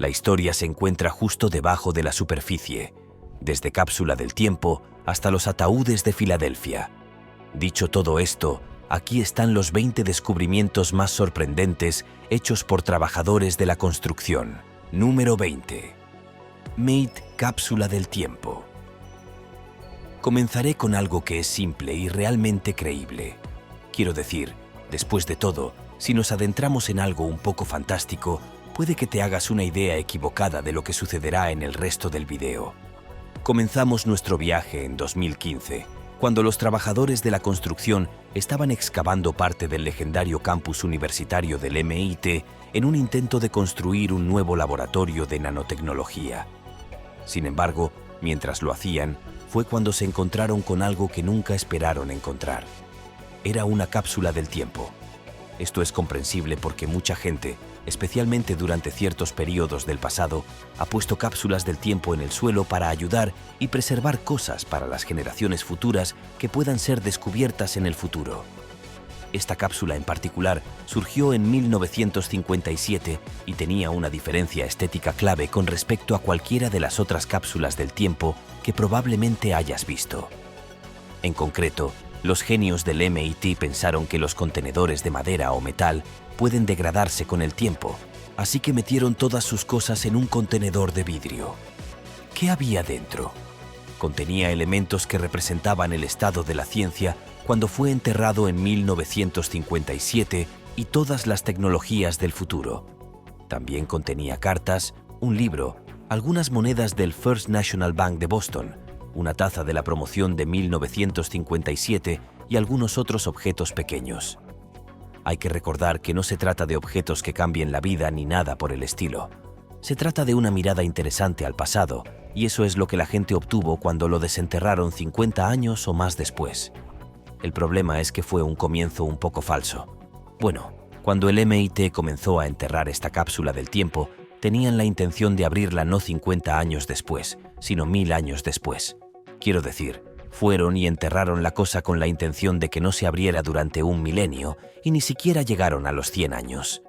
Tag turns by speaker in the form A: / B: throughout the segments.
A: La historia se encuentra justo debajo de la superficie, desde Cápsula del Tiempo hasta los ataúdes de Filadelfia. Dicho todo esto, aquí están los 20 descubrimientos más sorprendentes hechos por trabajadores de la construcción. Número 20. Made Cápsula del Tiempo. Comenzaré con algo que es simple y realmente creíble. Quiero decir, después de todo, si nos adentramos en algo un poco fantástico, puede que te hagas una idea equivocada de lo que sucederá en el resto del video. Comenzamos nuestro viaje en 2015, cuando los trabajadores de la construcción estaban excavando parte del legendario campus universitario del MIT en un intento de construir un nuevo laboratorio de nanotecnología. Sin embargo, mientras lo hacían, fue cuando se encontraron con algo que nunca esperaron encontrar. Era una cápsula del tiempo. Esto es comprensible porque mucha gente, especialmente durante ciertos periodos del pasado, ha puesto cápsulas del tiempo en el suelo para ayudar y preservar cosas para las generaciones futuras que puedan ser descubiertas en el futuro. Esta cápsula en particular surgió en 1957 y tenía una diferencia estética clave con respecto a cualquiera de las otras cápsulas del tiempo que probablemente hayas visto. En concreto, los genios del MIT pensaron que los contenedores de madera o metal pueden degradarse con el tiempo, así que metieron todas sus cosas en un contenedor de vidrio. ¿Qué había dentro? Contenía elementos que representaban el estado de la ciencia cuando fue enterrado en 1957 y todas las tecnologías del futuro. También contenía cartas, un libro, algunas monedas del First National Bank de Boston, una taza de la promoción de 1957 y algunos otros objetos pequeños. Hay que recordar que no se trata de objetos que cambien la vida ni nada por el estilo. Se trata de una mirada interesante al pasado, y eso es lo que la gente obtuvo cuando lo desenterraron 50 años o más después. El problema es que fue un comienzo un poco falso. Bueno, cuando el MIT comenzó a enterrar esta cápsula del tiempo, tenían la intención de abrirla no 50 años después, sino 1000 años después. Quiero decir, fueron y enterraron la cosa con la intención de que no se abriera durante un milenio y ni siquiera llegaron a los 100 años.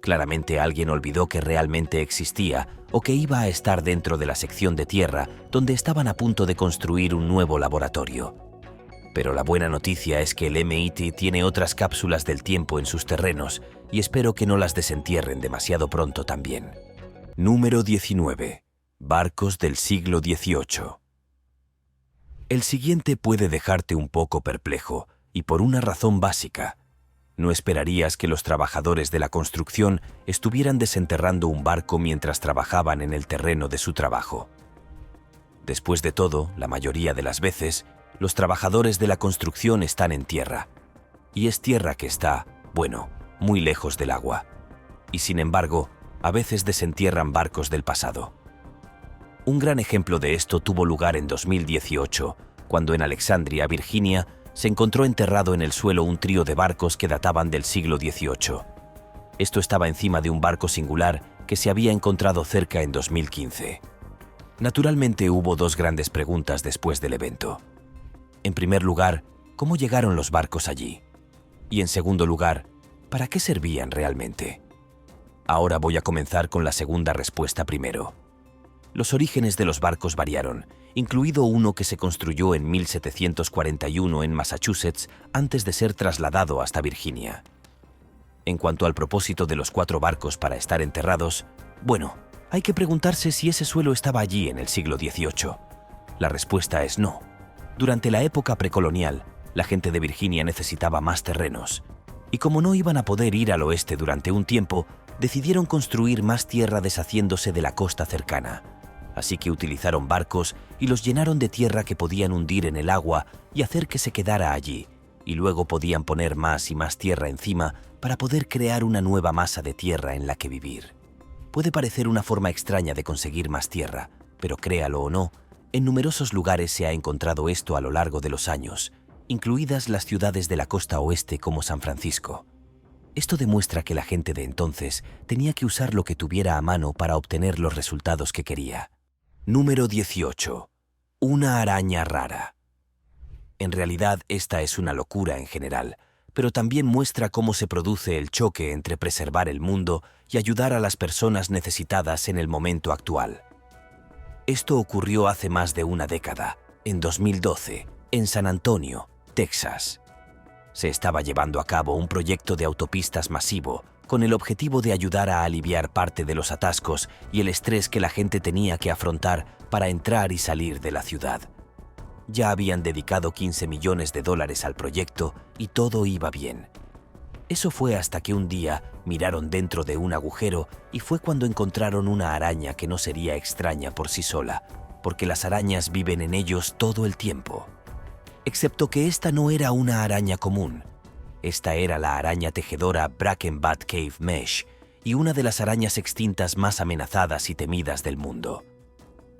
A: Claramente alguien olvidó que realmente existía o que iba a estar dentro de la sección de tierra donde estaban a punto de construir un nuevo laboratorio. Pero la buena noticia es que el MIT tiene otras cápsulas del tiempo en sus terrenos y espero que no las desentierren demasiado pronto también. Número 19. Barcos del siglo XVIII. El siguiente puede dejarte un poco perplejo, y por una razón básica. No esperarías que los trabajadores de la construcción estuvieran desenterrando un barco mientras trabajaban en el terreno de su trabajo. Después de todo, la mayoría de las veces, los trabajadores de la construcción están en tierra. Y es tierra que está, bueno, muy lejos del agua. Y sin embargo, a veces desentierran barcos del pasado. Un gran ejemplo de esto tuvo lugar en 2018, cuando en Alexandria, Virginia, se encontró enterrado en el suelo un trío de barcos que databan del siglo XVIII. Esto estaba encima de un barco singular que se había encontrado cerca en 2015. Naturalmente hubo dos grandes preguntas después del evento. En primer lugar, ¿cómo llegaron los barcos allí? Y en segundo lugar, ¿para qué servían realmente? Ahora voy a comenzar con la segunda respuesta primero. Los orígenes de los barcos variaron, incluido uno que se construyó en 1741 en Massachusetts antes de ser trasladado hasta Virginia. En cuanto al propósito de los 4 barcos para estar enterrados, bueno, hay que preguntarse si ese suelo estaba allí en el siglo XVIII. La respuesta es no. Durante la época precolonial, la gente de Virginia necesitaba más terrenos, y como no iban a poder ir al oeste durante un tiempo, decidieron construir más tierra deshaciéndose de la costa cercana. Así que utilizaron barcos y los llenaron de tierra que podían hundir en el agua y hacer que se quedara allí, y luego podían poner más y más tierra encima para poder crear una nueva masa de tierra en la que vivir. Puede parecer una forma extraña de conseguir más tierra, pero créalo o no, en numerosos lugares se ha encontrado esto a lo largo de los años, incluidas las ciudades de la costa oeste como San Francisco. Esto demuestra que la gente de entonces tenía que usar lo que tuviera a mano para obtener los resultados que quería. Número 18. Una araña rara. En realidad, esta es una locura en general, pero también muestra cómo se produce el choque entre preservar el mundo y ayudar a las personas necesitadas en el momento actual. Esto ocurrió hace más de una década, en 2012, en San Antonio, Texas. Se estaba llevando a cabo un proyecto de autopistas masivo con el objetivo de ayudar a aliviar parte de los atascos y el estrés que la gente tenía que afrontar para entrar y salir de la ciudad. Ya habían dedicado $15 millones al proyecto y todo iba bien. Eso fue hasta que un día miraron dentro de un agujero y fue cuando encontraron una araña que no sería extraña por sí sola, porque las arañas viven en ellos todo el tiempo. Excepto que esta no era una araña común. Esta era la araña tejedora Brackenbat Cave Mesh y una de las arañas extintas más amenazadas y temidas del mundo.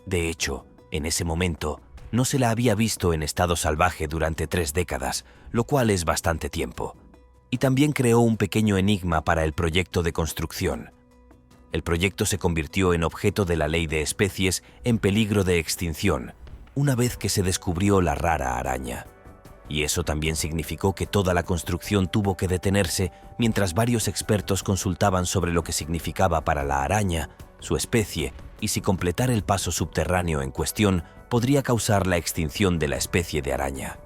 A: De hecho, en ese momento, no se la había visto en estado salvaje durante 3 décadas, lo cual es bastante tiempo. Y también creó un pequeño enigma para el proyecto de construcción. El proyecto se convirtió en objeto de la ley de especies en peligro de extinción, una vez que se descubrió la rara araña. Y eso también significó que toda la construcción tuvo que detenerse mientras varios expertos consultaban sobre lo que significaba para la araña, su especie y si completar el paso subterráneo en cuestión podría causar la extinción de la especie de araña.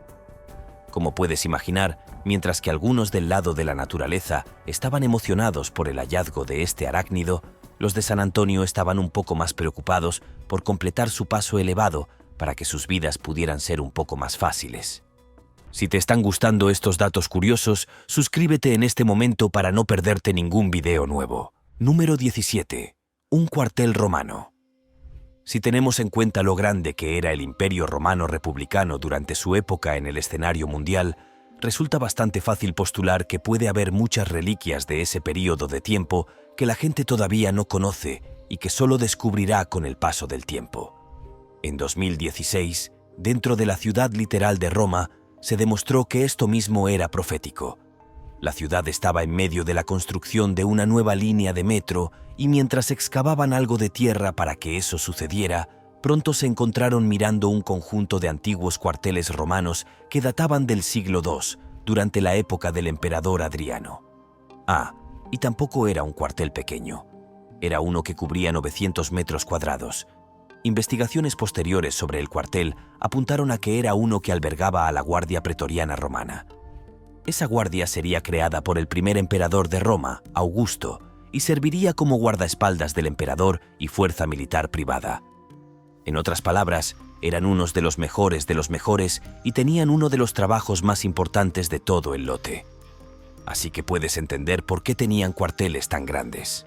A: Como puedes imaginar, mientras que algunos del lado de la naturaleza estaban emocionados por el hallazgo de este arácnido, los de San Antonio estaban un poco más preocupados por completar su paso elevado para que sus vidas pudieran ser un poco más fáciles. Si te están gustando estos datos curiosos, suscríbete en este momento para no perderte ningún video nuevo. Número 17. Un cuartel romano. Si tenemos en cuenta lo grande que era el Imperio Romano Republicano durante su época en el escenario mundial, resulta bastante fácil postular que puede haber muchas reliquias de ese período de tiempo que la gente todavía no conoce y que solo descubrirá con el paso del tiempo. En 2016, dentro de la ciudad literal de Roma, se demostró que esto mismo era profético. La ciudad estaba en medio de la construcción de una nueva línea de metro y mientras excavaban algo de tierra para que eso sucediera, pronto se encontraron mirando un conjunto de antiguos cuarteles romanos que databan del siglo II, durante la época del emperador Adriano. Y tampoco era un cuartel pequeño. Era uno que cubría 900 metros cuadrados. Investigaciones posteriores sobre el cuartel apuntaron a que era uno que albergaba a la Guardia Pretoriana romana. Esa guardia sería creada por el primer emperador de Roma, Augusto, y serviría como guardaespaldas del emperador y fuerza militar privada. En otras palabras, eran unos de los mejores y tenían uno de los trabajos más importantes de todo el lote. Así que puedes entender por qué tenían cuarteles tan grandes.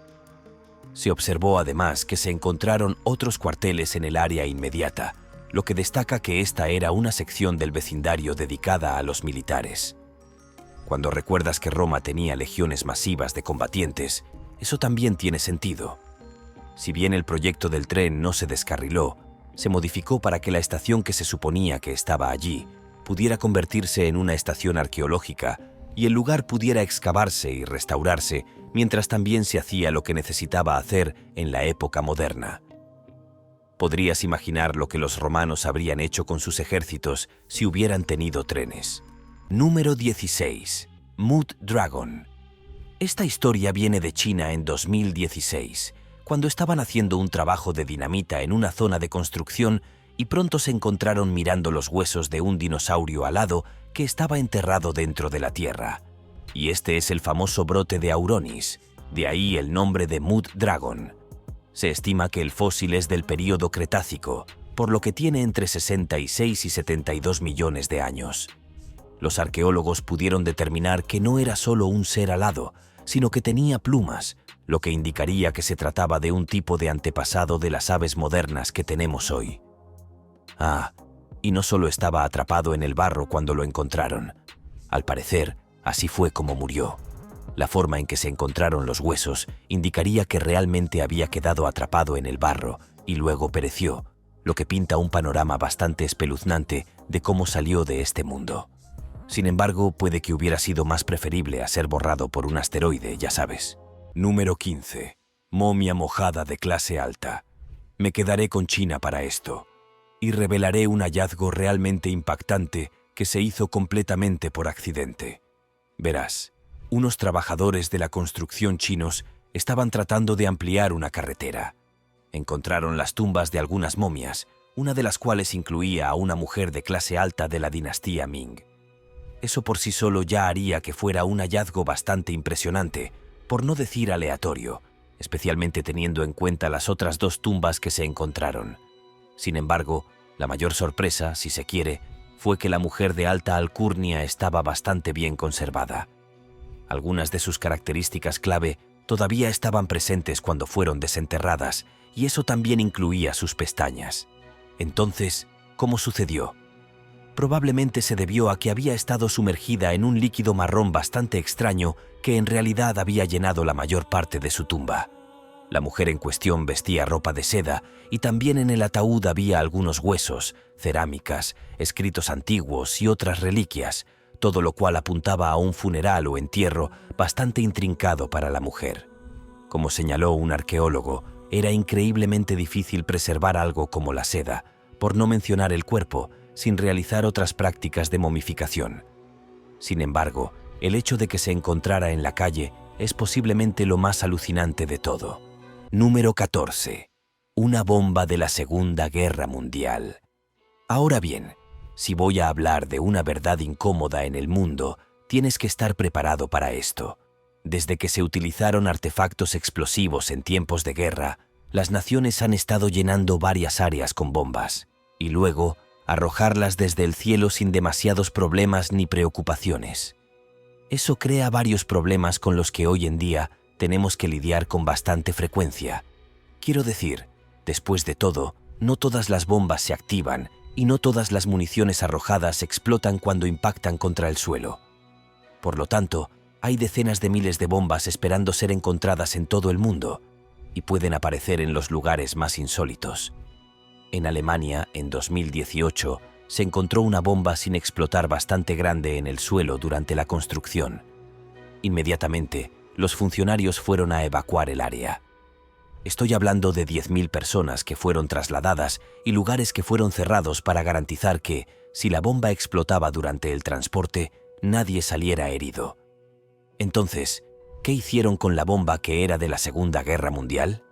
A: Se observó además que se encontraron otros cuarteles en el área inmediata, lo que destaca que esta era una sección del vecindario dedicada a los militares. Cuando recuerdas que Roma tenía legiones masivas de combatientes, eso también tiene sentido. Si bien el proyecto del tren no se descarriló, se modificó para que la estación que se suponía que estaba allí pudiera convertirse en una estación arqueológica y el lugar pudiera excavarse y restaurarse mientras también se hacía lo que necesitaba hacer en la época moderna. Podrías imaginar lo que los romanos habrían hecho con sus ejércitos si hubieran tenido trenes. Número 16. Mud Dragon. Esta historia viene de China en 2016, cuando estaban haciendo un trabajo de dinamita en una zona de construcción y pronto se encontraron mirando los huesos de un dinosaurio alado que estaba enterrado dentro de la tierra. Y este es el famoso brote de Auronis, de ahí el nombre de Mud Dragon. Se estima que el fósil es del período Cretácico, por lo que tiene entre 66 y 72 millones de años. Los arqueólogos pudieron determinar que no era solo un ser alado, sino que tenía plumas, lo que indicaría que se trataba de un tipo de antepasado de las aves modernas que tenemos hoy. Y no solo estaba atrapado en el barro cuando lo encontraron. Al parecer, así fue como murió. La forma en que se encontraron los huesos indicaría que realmente había quedado atrapado en el barro y luego pereció, lo que pinta un panorama bastante espeluznante de cómo salió de este mundo. Sin embargo, puede que hubiera sido más preferible a ser borrado por un asteroide, ya sabes. Número 15. Momia mojada de clase alta. Me quedaré con China para esto. Y revelaré un hallazgo realmente impactante que se hizo completamente por accidente. Verás, unos trabajadores de la construcción chinos estaban tratando de ampliar una carretera. Encontraron las tumbas de algunas momias, una de las cuales incluía a una mujer de clase alta de la dinastía Ming. Eso por sí solo ya haría que fuera un hallazgo bastante impresionante, por no decir aleatorio, especialmente teniendo en cuenta las otras dos tumbas que se encontraron. Sin embargo, la mayor sorpresa, si se quiere, fue que la mujer de alta alcurnia estaba bastante bien conservada. Algunas de sus características clave todavía estaban presentes cuando fueron desenterradas, y eso también incluía sus pestañas. Entonces, ¿cómo sucedió? Probablemente se debió a que había estado sumergida en un líquido marrón bastante extraño que en realidad había llenado la mayor parte de su tumba. La mujer en cuestión vestía ropa de seda y también en el ataúd había algunos huesos, cerámicas, escritos antiguos y otras reliquias, todo lo cual apuntaba a un funeral o entierro bastante intrincado para la mujer. Como señaló un arqueólogo, era increíblemente difícil preservar algo como la seda, por no mencionar el cuerpo, sin realizar otras prácticas de momificación. Sin embargo, el hecho de que se encontrara en la calle es posiblemente lo más alucinante de todo. Número 14. Una bomba de la Segunda Guerra Mundial. Ahora bien, si voy a hablar de una verdad incómoda en el mundo, tienes que estar preparado para esto. Desde que se utilizaron artefactos explosivos en tiempos de guerra, las naciones han estado llenando varias áreas con bombas, y luego arrojarlas desde el cielo sin demasiados problemas ni preocupaciones. Eso crea varios problemas con los que hoy en día tenemos que lidiar con bastante frecuencia. Quiero decir, después de todo, no todas las bombas se activan y no todas las municiones arrojadas explotan cuando impactan contra el suelo. Por lo tanto, hay decenas de miles de bombas esperando ser encontradas en todo el mundo y pueden aparecer en los lugares más insólitos. En Alemania, en 2018, se encontró una bomba sin explotar bastante grande en el suelo durante la construcción. Inmediatamente, los funcionarios fueron a evacuar el área. Estoy hablando de 10.000 personas que fueron trasladadas y lugares que fueron cerrados para garantizar que, si la bomba explotaba durante el transporte, nadie saliera herido. Entonces, ¿qué hicieron con la bomba que era de la Segunda Guerra Mundial?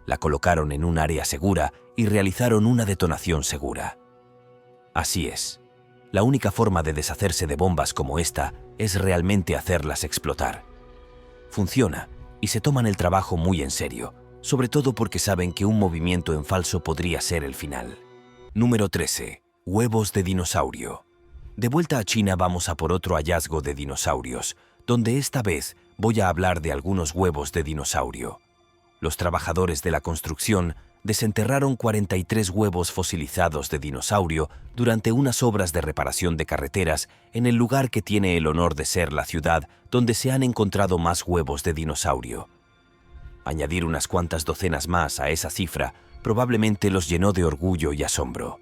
A: La colocaron en un área segura y realizaron una detonación segura. Así es. La única forma de deshacerse de bombas como esta es realmente hacerlas explotar. Funciona y se toman el trabajo muy en serio, sobre todo porque saben que un movimiento en falso podría ser el final. Número 13. Huevos de dinosaurio. De vuelta a China vamos a por otro hallazgo de dinosaurios, donde esta vez voy a hablar de algunos huevos de dinosaurio. Los trabajadores de la construcción desenterraron 43 huevos fosilizados de dinosaurio durante unas obras de reparación de carreteras en el lugar que tiene el honor de ser la ciudad donde se han encontrado más huevos de dinosaurio. Añadir unas cuantas docenas más a esa cifra probablemente los llenó de orgullo y asombro.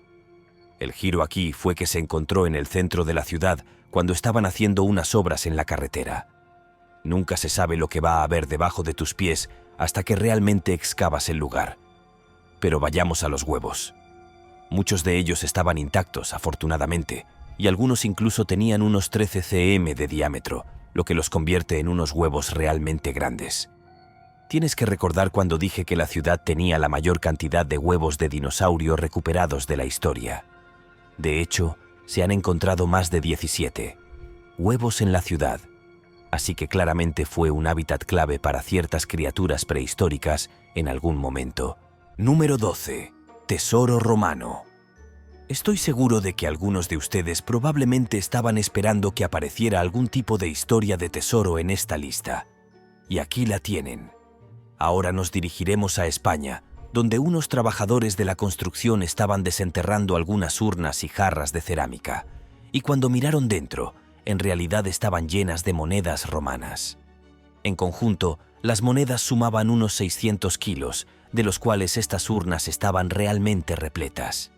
A: El giro aquí fue que se encontró en el centro de la ciudad cuando estaban haciendo unas obras en la carretera. Nunca se sabe lo que va a haber debajo de tus pies hasta que realmente excavas el lugar. Pero vayamos a los huevos. Muchos de ellos estaban intactos, afortunadamente, y algunos incluso tenían unos 13 cm de diámetro, lo que los convierte en unos huevos realmente grandes. Tienes que recordar cuando dije que la ciudad tenía la mayor cantidad de huevos de dinosaurio recuperados de la historia. De hecho, se han encontrado más de 17 huevos en la ciudad, así que claramente fue un hábitat clave para ciertas criaturas prehistóricas en algún momento. Número 12. Tesoro romano. Estoy seguro de que algunos de ustedes probablemente estaban esperando que apareciera algún tipo de historia de tesoro en esta lista. Y aquí la tienen. Ahora nos dirigiremos a España, donde unos trabajadores de la construcción estaban desenterrando algunas urnas y jarras de cerámica, y cuando miraron dentro, en realidad estaban llenas de monedas romanas. En conjunto, las monedas sumaban unos 600 kilos, de los cuales estas urnas estaban realmente repletas.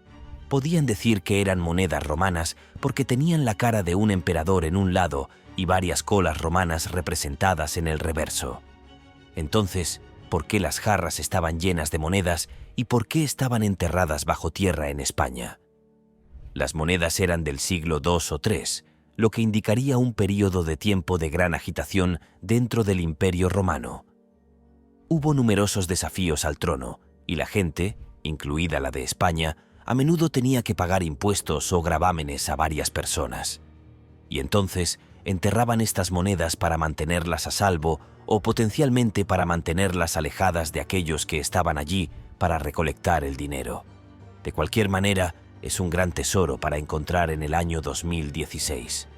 A: Podían decir que eran monedas romanas porque tenían la cara de un emperador en un lado y varias colas romanas representadas en el reverso. Entonces, ¿por qué las jarras estaban llenas de monedas y por qué estaban enterradas bajo tierra en España? Las monedas eran del siglo II o III, lo que indicaría un período de tiempo de gran agitación dentro del Imperio Romano. Hubo numerosos desafíos al trono, y la gente, incluida la de España, a menudo tenía que pagar impuestos o gravámenes a varias personas. Y entonces enterraban estas monedas para mantenerlas a salvo o potencialmente para mantenerlas alejadas de aquellos que estaban allí para recolectar el dinero. De cualquier manera, es un gran tesoro para encontrar en el año 2016.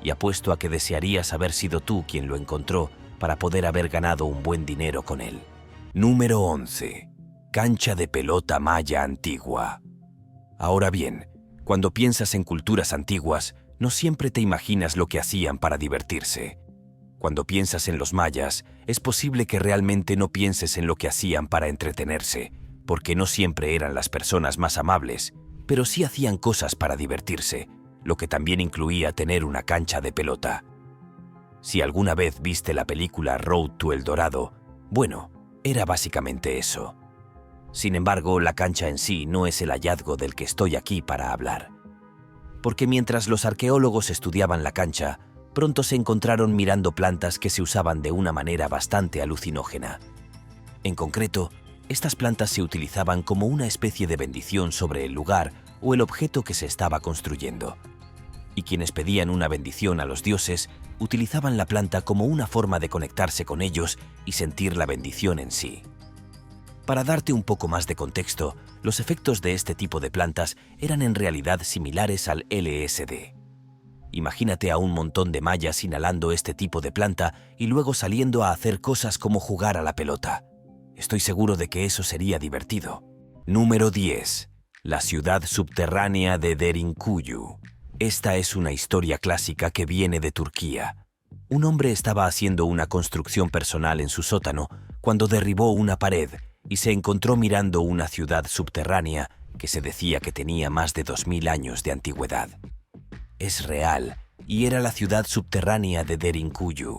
A: Y apuesto a que desearías haber sido tú quien lo encontró para poder haber ganado un buen dinero con él. Número 11. Cancha de pelota maya antigua. Ahora bien, cuando piensas en culturas antiguas, no siempre te imaginas lo que hacían para divertirse. Cuando piensas en los mayas, es posible que realmente no pienses en lo que hacían para entretenerse, porque no siempre eran las personas más amables, pero sí hacían cosas para divertirse, lo que también incluía tener una cancha de pelota. Si alguna vez viste la película Road to El Dorado, bueno, era básicamente eso. Sin embargo, la cancha en sí no es el hallazgo del que estoy aquí para hablar. Porque mientras los arqueólogos estudiaban la cancha, pronto se encontraron mirando plantas que se usaban de una manera bastante alucinógena. En concreto, estas plantas se utilizaban como una especie de bendición sobre el lugar o el objeto que se estaba construyendo. Y quienes pedían una bendición a los dioses utilizaban la planta como una forma de conectarse con ellos y sentir la bendición en sí. Para darte un poco más de contexto, los efectos de este tipo de plantas eran en realidad similares al LSD. Imagínate a un montón de mayas inhalando este tipo de planta y luego saliendo a hacer cosas como jugar a la pelota. Estoy seguro de que eso sería divertido. Número 10. La ciudad subterránea de Derinkuyu. Esta es una historia clásica que viene de Turquía. Un hombre estaba haciendo una construcción personal en su sótano cuando derribó una pared y se encontró mirando una ciudad subterránea que se decía que tenía más de 2000 años de antigüedad. Es real, y era la ciudad subterránea de Derinkuyu.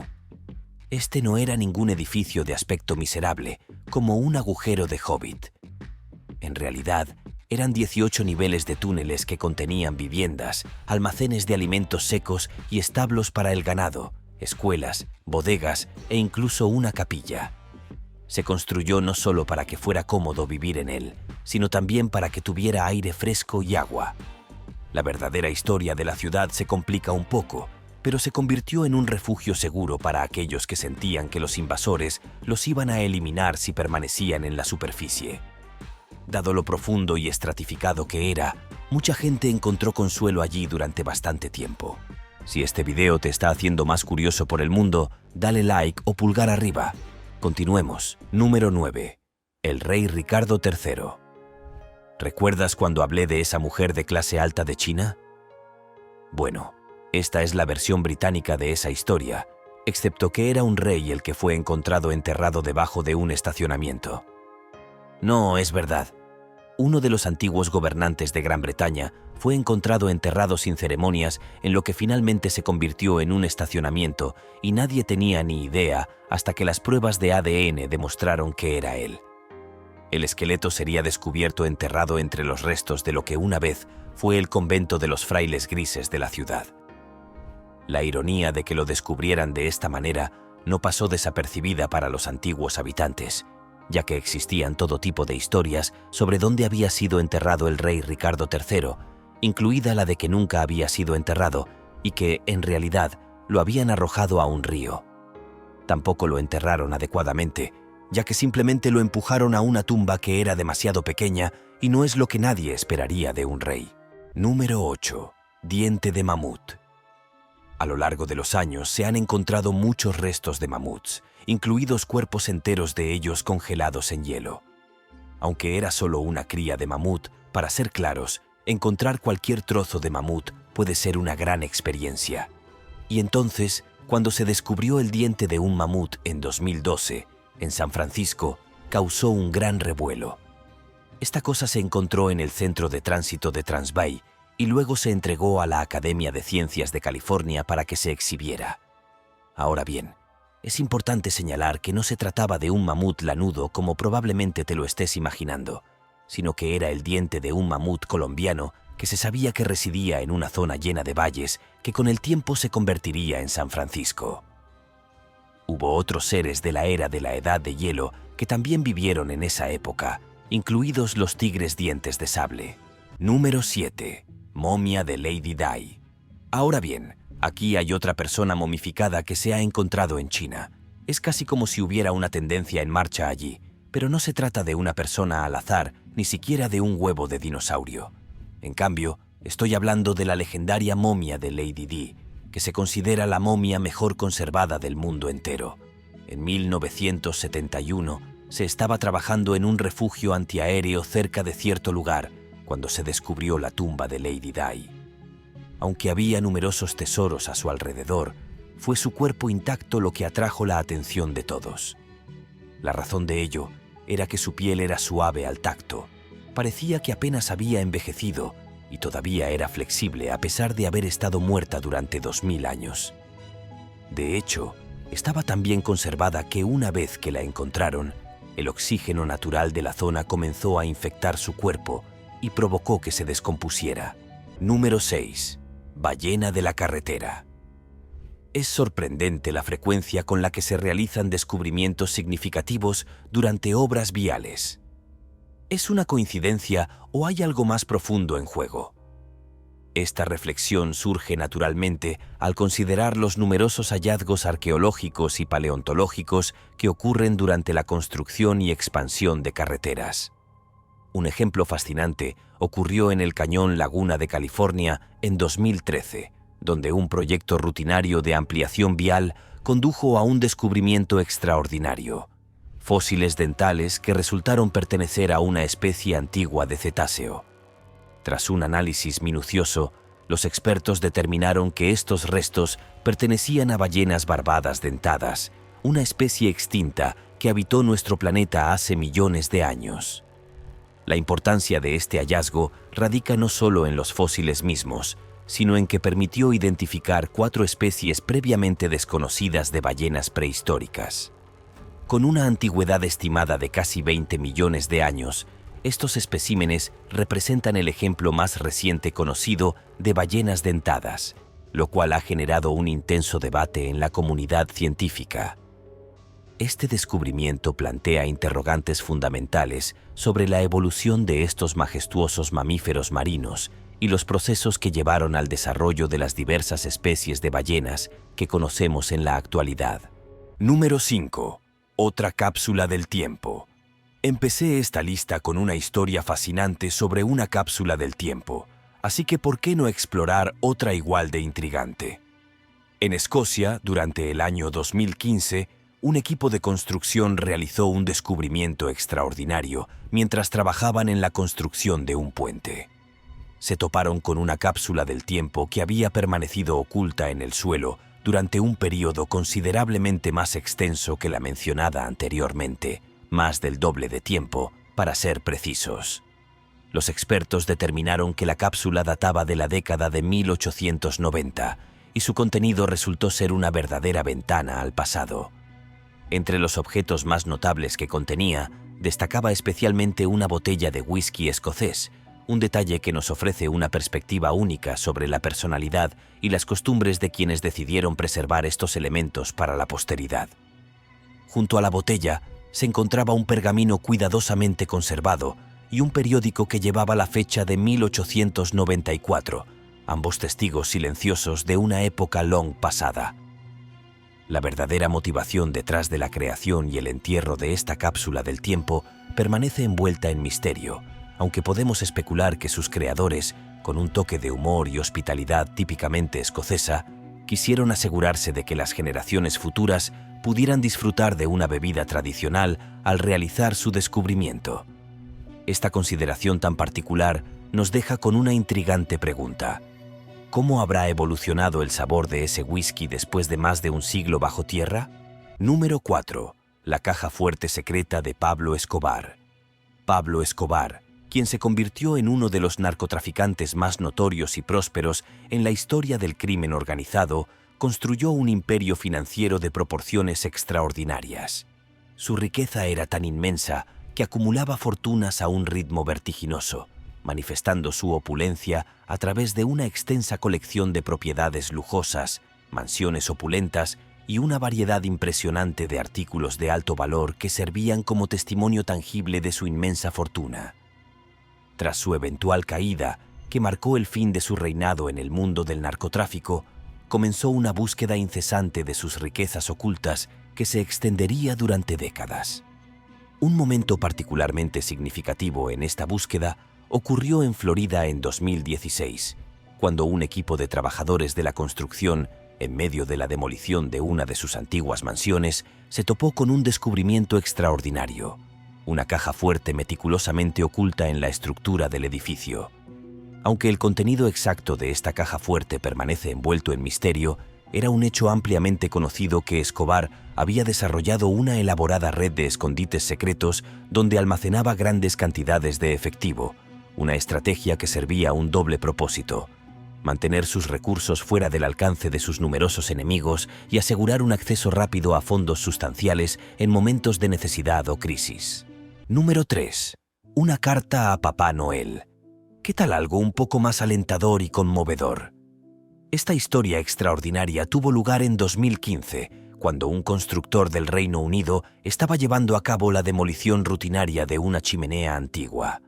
A: Este no era ningún edificio de aspecto miserable, como un agujero de hobbit. En realidad, eran 18 niveles de túneles que contenían viviendas, almacenes de alimentos secos y establos para el ganado, escuelas, bodegas e incluso una capilla. Se construyó no solo para que fuera cómodo vivir en él, sino también para que tuviera aire fresco y agua. La verdadera historia de la ciudad se complica un poco, pero se convirtió en un refugio seguro para aquellos que sentían que los invasores los iban a eliminar si permanecían en la superficie. Dado lo profundo y estratificado que era, mucha gente encontró consuelo allí durante bastante tiempo. Si este video te está haciendo más curioso por el mundo, dale like o pulgar arriba. Continuemos. Número 9. El rey Ricardo III. ¿Recuerdas cuando hablé de esa mujer de clase alta de China? Bueno, esta es la versión británica de esa historia, excepto que era un rey el que fue encontrado enterrado debajo de un estacionamiento. No, es verdad. Uno de los antiguos gobernantes de Gran Bretaña fue encontrado enterrado sin ceremonias en lo que finalmente se convirtió en un estacionamiento y nadie tenía ni idea hasta que las pruebas de ADN demostraron que era él. El esqueleto sería descubierto enterrado entre los restos de lo que una vez fue el convento de los frailes grises de la ciudad. La ironía de que lo descubrieran de esta manera no pasó desapercibida para los antiguos habitantes, ya que existían todo tipo de historias sobre dónde había sido enterrado el rey Ricardo III, incluida la de que nunca había sido enterrado y que, en realidad, lo habían arrojado a un río. Tampoco lo enterraron adecuadamente, ya que simplemente lo empujaron a una tumba que era demasiado pequeña y no es lo que nadie esperaría de un rey. Número 8. Diente de mamut. A lo largo de los años se han encontrado muchos restos de mamuts, incluidos cuerpos enteros de ellos congelados en hielo. Aunque era solo una cría de mamut, para ser claros, encontrar cualquier trozo de mamut puede ser una gran experiencia. Y entonces, cuando se descubrió el diente de un mamut en 2012, en San Francisco, causó un gran revuelo. Esta cosa se encontró en el Centro de Tránsito de Transbay y luego se entregó a la Academia de Ciencias de California para que se exhibiera. Ahora bien, es importante señalar que no se trataba de un mamut lanudo como probablemente te lo estés imaginando, sino que era el diente de un mamut colombiano que se sabía que residía en una zona llena de valles que con el tiempo se convertiría en San Francisco. Hubo otros seres de la era de la Edad de Hielo que también vivieron en esa época, incluidos los tigres dientes de sable. Número 7. Momia de Lady Di. Ahora bien, aquí hay otra persona momificada que se ha encontrado en China. Es casi como si hubiera una tendencia en marcha allí, pero no se trata de una persona al azar, ni siquiera de un huevo de dinosaurio. En cambio, estoy hablando de la legendaria momia de Lady Di, que se considera la momia mejor conservada del mundo entero. En 1971 se estaba trabajando en un refugio antiaéreo cerca de cierto lugar cuando se descubrió la tumba de Lady Di. Aunque había numerosos tesoros a su alrededor, fue su cuerpo intacto lo que atrajo la atención de todos. La razón de ello era que su piel era suave al tacto, parecía que apenas había envejecido y todavía era flexible a pesar de haber estado muerta durante 2000 años. De hecho, estaba tan bien conservada que una vez que la encontraron, el oxígeno natural de la zona comenzó a infectar su cuerpo y provocó que se descompusiera. Número 6. Ballena de la carretera. Es sorprendente la frecuencia con la que se realizan descubrimientos significativos durante obras viales. ¿Es una coincidencia o hay algo más profundo en juego? Esta reflexión surge naturalmente al considerar los numerosos hallazgos arqueológicos y paleontológicos que ocurren durante la construcción y expansión de carreteras. Un ejemplo fascinante ocurrió en el Cañón Laguna de California en 2013, donde un proyecto rutinario de ampliación vial condujo a un descubrimiento extraordinario: fósiles dentales que resultaron pertenecer a una especie antigua de cetáceo. Tras un análisis minucioso, los expertos determinaron que estos restos pertenecían a ballenas barbadas dentadas, una especie extinta que habitó nuestro planeta hace millones de años. La importancia de este hallazgo radica no solo en los fósiles mismos, sino en que permitió identificar 4 especies previamente desconocidas de ballenas prehistóricas. Con una antigüedad estimada de casi 20 millones de años, estos especímenes representan el ejemplo más reciente conocido de ballenas dentadas, lo cual ha generado un intenso debate en la comunidad científica. Este descubrimiento plantea interrogantes fundamentales sobre la evolución de estos majestuosos mamíferos marinos y los procesos que llevaron al desarrollo de las diversas especies de ballenas que conocemos en la actualidad. Número 5. Otra cápsula del tiempo. Empecé esta lista con una historia fascinante sobre una cápsula del tiempo, así que ¿por qué no explorar otra igual de intrigante? En Escocia, durante el año 2015, un equipo de construcción realizó un descubrimiento extraordinario mientras trabajaban en la construcción de un puente. Se toparon con una cápsula del tiempo que había permanecido oculta en el suelo durante un periodo considerablemente más extenso que la mencionada anteriormente, más del doble de tiempo, para ser precisos. Los expertos determinaron que la cápsula databa de la década de 1890 y su contenido resultó ser una verdadera ventana al pasado. Entre los objetos más notables que contenía, destacaba especialmente una botella de whisky escocés, un detalle que nos ofrece una perspectiva única sobre la personalidad y las costumbres de quienes decidieron preservar estos elementos para la posteridad. Junto a la botella se encontraba un pergamino cuidadosamente conservado y un periódico que llevaba la fecha de 1894, ambos testigos silenciosos de una época long pasada. La verdadera motivación detrás de la creación y el entierro de esta cápsula del tiempo permanece envuelta en misterio, aunque podemos especular que sus creadores, con un toque de humor y hospitalidad típicamente escocesa, quisieron asegurarse de que las generaciones futuras pudieran disfrutar de una bebida tradicional al realizar su descubrimiento. Esta consideración tan particular nos deja con una intrigante pregunta: ¿cómo habrá evolucionado el sabor de ese whisky después de más de un siglo bajo tierra? Número 4. La caja fuerte secreta de Pablo Escobar. Pablo Escobar, quien se convirtió en uno de los narcotraficantes más notorios y prósperos en la historia del crimen organizado, construyó un imperio financiero de proporciones extraordinarias. Su riqueza era tan inmensa que acumulaba fortunas a un ritmo vertiginoso, manifestando su opulencia a través de una extensa colección de propiedades lujosas, mansiones opulentas y una variedad impresionante de artículos de alto valor que servían como testimonio tangible de su inmensa fortuna. Tras su eventual caída, que marcó el fin de su reinado en el mundo del narcotráfico, comenzó una búsqueda incesante de sus riquezas ocultas que se extendería durante décadas. Un momento particularmente significativo en esta búsqueda ocurrió en Florida en 2016, cuando un equipo de trabajadores de la construcción, en medio de la demolición de una de sus antiguas mansiones, se topó con un descubrimiento extraordinario: una caja fuerte meticulosamente oculta en la estructura del edificio. Aunque el contenido exacto de esta caja fuerte permanece envuelto en misterio, era un hecho ampliamente conocido que Escobar había desarrollado una elaborada red de escondites secretos donde almacenaba grandes cantidades de efectivo, una estrategia que servía a un doble propósito: mantener sus recursos fuera del alcance de sus numerosos enemigos y asegurar un acceso rápido a fondos sustanciales en momentos de necesidad o crisis. Número 3. Una carta a Papá Noel. ¿Qué tal algo un poco más alentador y conmovedor? Esta historia extraordinaria tuvo lugar en 2015, cuando un constructor del Reino Unido estaba llevando a cabo la demolición rutinaria de una chimenea antigua.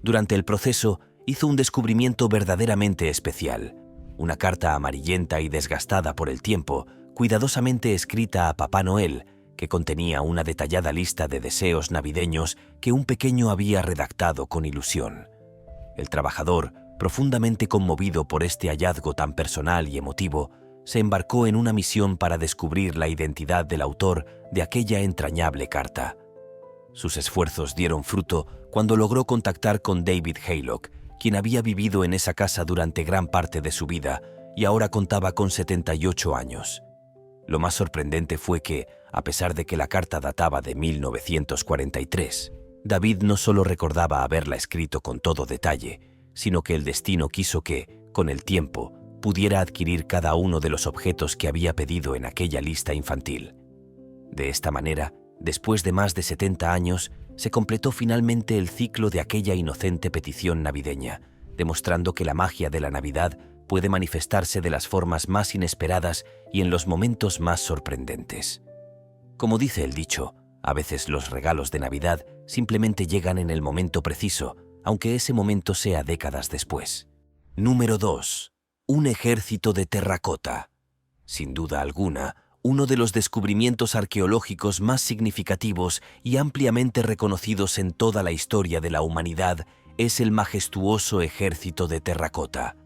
A: Durante el proceso, hizo un descubrimiento verdaderamente especial: una carta amarillenta y desgastada por el tiempo, cuidadosamente escrita a Papá Noel, que contenía una detallada lista de deseos navideños que un pequeño había redactado con ilusión. El trabajador, profundamente conmovido por este hallazgo tan personal y emotivo, se embarcó en una misión para descubrir la identidad del autor de aquella entrañable carta. Sus esfuerzos dieron fruto cuando logró contactar con David Haylock, quien había vivido en esa casa durante gran parte de su vida y ahora contaba con 78 años. Lo más sorprendente fue que, a pesar de que la carta databa de 1943, David no solo recordaba haberla escrito con todo detalle, sino que el destino quiso que, con el tiempo, pudiera adquirir cada uno de los objetos que había pedido en aquella lista infantil. De esta manera, después de más de 70 años, se completó finalmente el ciclo de aquella inocente petición navideña, demostrando que la magia de la Navidad puede manifestarse de las formas más inesperadas y en los momentos más sorprendentes. Como dice el dicho, a veces los regalos de Navidad simplemente llegan en el momento preciso, aunque ese momento sea décadas después. Número 2. Un ejército de terracota. Sin duda alguna, uno de los descubrimientos arqueológicos más significativos y ampliamente reconocidos en toda la historia de la humanidad es el majestuoso ejército de terracota.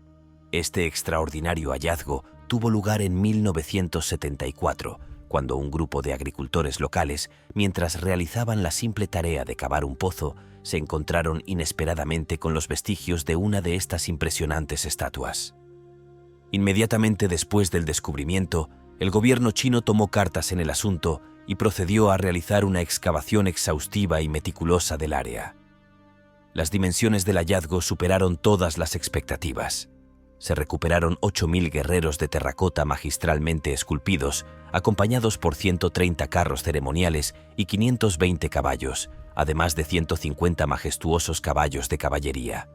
A: Este extraordinario hallazgo tuvo lugar en 1974, cuando un grupo de agricultores locales, mientras realizaban la simple tarea de cavar un pozo, se encontraron inesperadamente con los vestigios de una de estas impresionantes estatuas. Inmediatamente después del descubrimiento, el gobierno chino tomó cartas en el asunto y procedió a realizar una excavación exhaustiva y meticulosa del área. Las dimensiones del hallazgo superaron todas las expectativas. Se recuperaron 8.000 guerreros de terracota magistralmente esculpidos, acompañados por 130 carros ceremoniales y 520 caballos, además de 150 majestuosos caballos de caballería.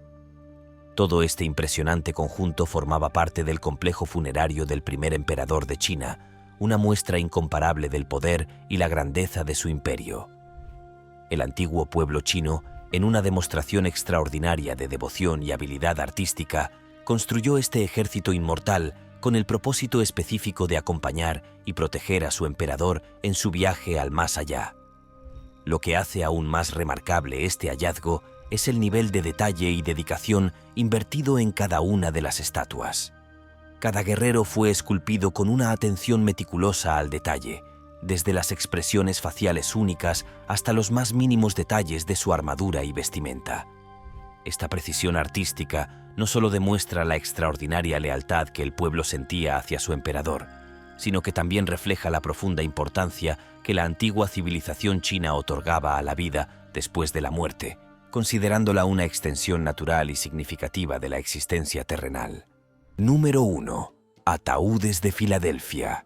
A: Todo este impresionante conjunto formaba parte del complejo funerario del primer emperador de China, una muestra incomparable del poder y la grandeza de su imperio. El antiguo pueblo chino, en una demostración extraordinaria de devoción y habilidad artística, construyó este ejército inmortal con el propósito específico de acompañar y proteger a su emperador en su viaje al más allá. Lo que hace aún más remarcable este hallazgo es el nivel de detalle y dedicación invertido en cada una de las estatuas. Cada guerrero fue esculpido con una atención meticulosa al detalle, desde las expresiones faciales únicas hasta los más mínimos detalles de su armadura y vestimenta. Esta precisión artística no solo demuestra la extraordinaria lealtad que el pueblo sentía hacia su emperador, sino que también refleja la profunda importancia que la antigua civilización china otorgaba a la vida después de la muerte, considerándola una extensión natural y significativa de la existencia terrenal. Número 1. Ataúdes de Filadelfia.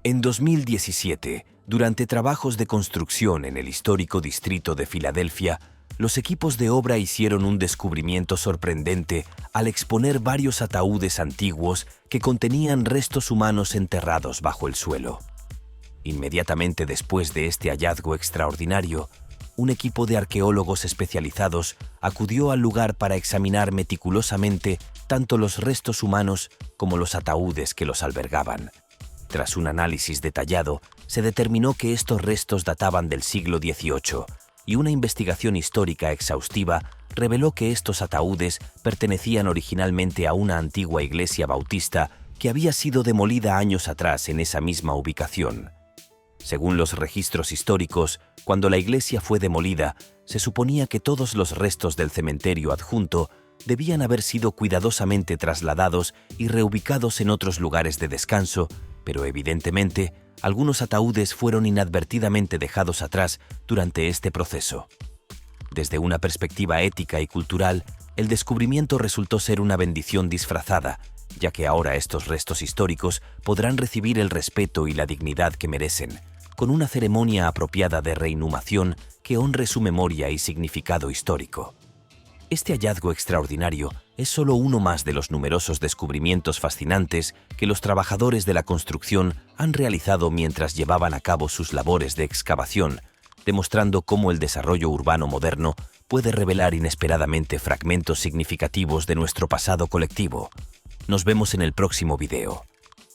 A: En 2017, durante trabajos de construcción en el histórico distrito de Filadelfia, los equipos de obra hicieron un descubrimiento sorprendente al exponer varios ataúdes antiguos que contenían restos humanos enterrados bajo el suelo. Inmediatamente después de este hallazgo extraordinario, un equipo de arqueólogos especializados acudió al lugar para examinar meticulosamente tanto los restos humanos como los ataúdes que los albergaban. Tras un análisis detallado, se determinó que estos restos databan del siglo XVIII, y una investigación histórica exhaustiva reveló que estos ataúdes pertenecían originalmente a una antigua iglesia bautista que había sido demolida años atrás en esa misma ubicación. Según los registros históricos, cuando la iglesia fue demolida, se suponía que todos los restos del cementerio adjunto debían haber sido cuidadosamente trasladados y reubicados en otros lugares de descanso, pero evidentemente, algunos ataúdes fueron inadvertidamente dejados atrás durante este proceso. Desde una perspectiva ética y cultural, el descubrimiento resultó ser una bendición disfrazada, ya que ahora estos restos históricos podrán recibir el respeto y la dignidad que merecen, con una ceremonia apropiada de reinhumación que honre su memoria y significado histórico. Este hallazgo extraordinario es solo uno más de los numerosos descubrimientos fascinantes que los trabajadores de la construcción han realizado mientras llevaban a cabo sus labores de excavación, demostrando cómo el desarrollo urbano moderno puede revelar inesperadamente fragmentos significativos de nuestro pasado colectivo. Nos vemos en el próximo video.